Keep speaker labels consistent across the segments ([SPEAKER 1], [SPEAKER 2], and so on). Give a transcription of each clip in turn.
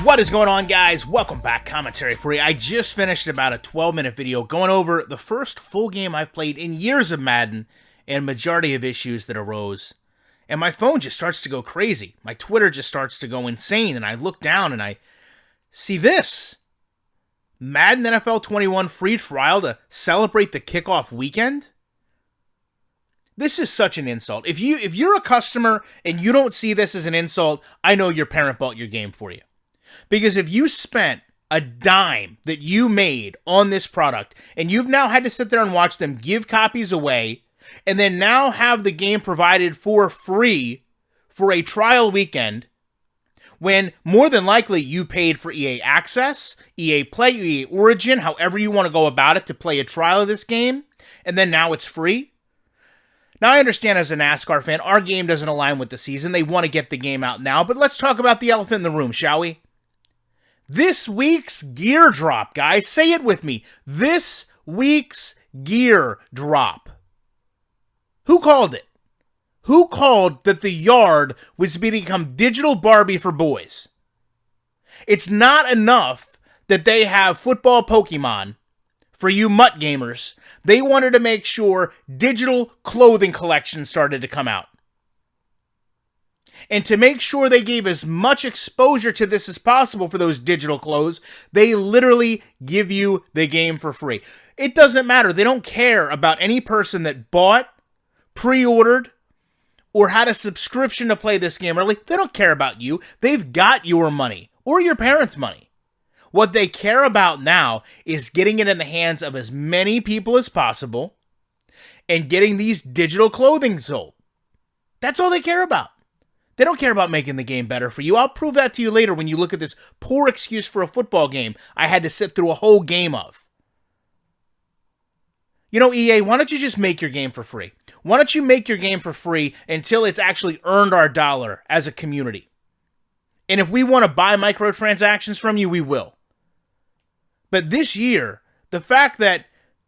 [SPEAKER 1] What is going on, guys? Welcome back. Commentary for you. I just finished about a 12-minute video going over the first full game I've played in years of Madden and majority of issues that arose. And my phone just starts to go crazy. My Twitter just starts to go insane, and I look down and I see this. Madden NFL 21 free trial to celebrate the kickoff weekend? This is such an insult. If you're a customer and you don't see this as an insult, I know your parent bought your game for you. Because if you spent a dime that you made on this product, and you've now had to sit there and watch them give copies away, and then now have the game provided for free for a trial weekend, when more than likely you paid for EA Access, EA Play, EA Origin, however you want to go about it to play a trial of this game, and then now it's free. Now, I understand as a NASCAR fan, our game doesn't align with the season. They want to get the game out now, but let's talk about the elephant in the room, shall we? This week's gear drop, guys. Say it with me. This week's gear drop. Who called it? Who called that the yard was being become digital Barbie for boys? It's not enough that they have football Pokemon for you mutt gamers. They wanted to make sure digital clothing collections started to come out. And to make sure they gave as much exposure to this as possible for those digital clothes, they literally give you the game for free. It doesn't matter. They don't care about any person that bought, pre-ordered, or had a subscription to play this game early. They don't care about you. They've got your money or your parents' money. What they care about now is getting it in the hands of as many people as possible and getting these digital clothing sold. That's all they care about. They don't care about making the game better for you. I'll prove that to you later when you look at this poor excuse for a football game I had to sit through a whole game of. You know, EA, why don't you just make your game for free? Why don't you make your game for free until it's actually earned our dollar as a community? And if we want to buy microtransactions from you, we will. But this year, the fact that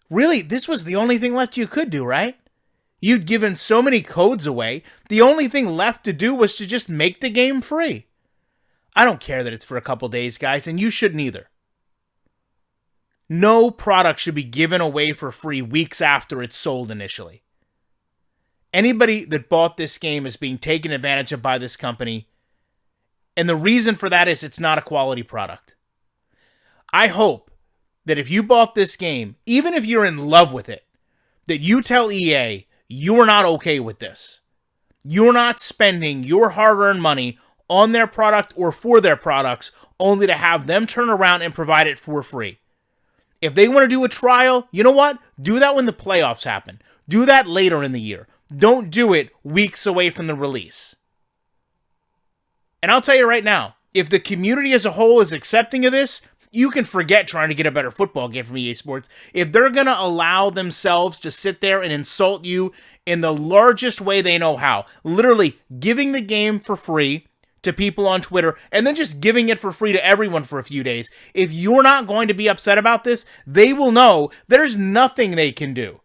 [SPEAKER 1] really this was the only thing left you could do, right? You'd given so many codes away, the only thing left to do was to just make the game free. I don't care that it's for a couple days, guys, and you shouldn't either. No product should be given away for free weeks after it's sold initially. Anybody that bought this game is being taken advantage of by this company, and the reason for that is it's not a quality product. I hope that if you bought this game, even if you're in love with it, that you tell EA, you're not okay with this. You're not spending your hard-earned money on their product or for their products only to have them turn around and provide it for free. If they want to do a trial, you know what? Do that when the playoffs happen. Do that later in the year. Don't do it weeks away from the release. And I'll tell you right now, if the community as a whole is accepting of this, you can forget trying to get a better football game from EA Sports. If they're going to allow themselves to sit there and insult you in the largest way they know how, literally giving the game for free to people on Twitter and then just giving it for free to everyone for a few days, if you're not going to be upset about this, they will know there's nothing they can do.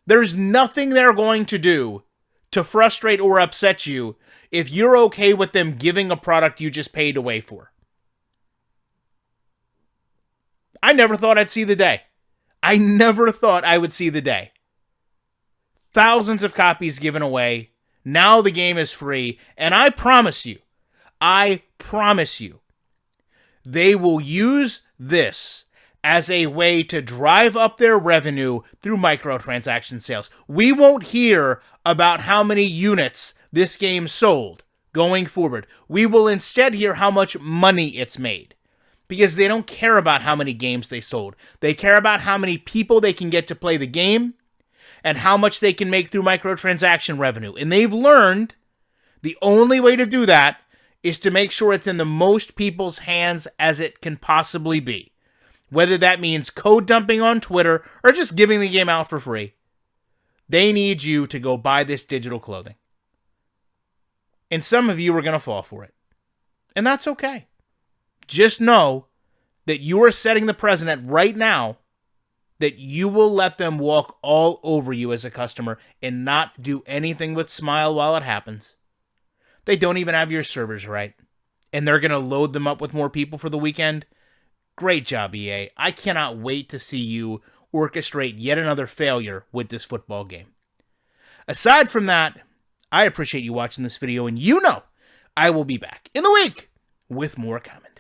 [SPEAKER 1] There's nothing they're going to do to frustrate or upset you if you're okay with them giving a product you just paid away for. I never thought I'd see the day. I never thought I would see the day. Thousands of copies given away. Now the game is free. And I promise you, they will use this as a way to drive up their revenue through microtransaction sales. We won't hear about how many units this game sold going forward. We will instead hear how much money it's made. Because they don't care about how many games they sold. They care about how many people they can get to play the game and how much they can make through microtransaction revenue. And they've learned the only way to do that is to make sure it's in the most people's hands as it can possibly be. Whether that means code dumping on Twitter or just giving the game out for free. They need you to go buy this digital clothing. And some of you are going to fall for it. And that's okay. Just know that you are setting the precedent right now that you will let them walk all over you as a customer and not do anything but smile while it happens. They don't even have your servers right, and they're going to load them up with more people for the weekend. Great job, EA. I cannot wait to see you orchestrate yet another failure with this football game. Aside from that, I appreciate you watching this video, and you know I will be back in the week with more comments.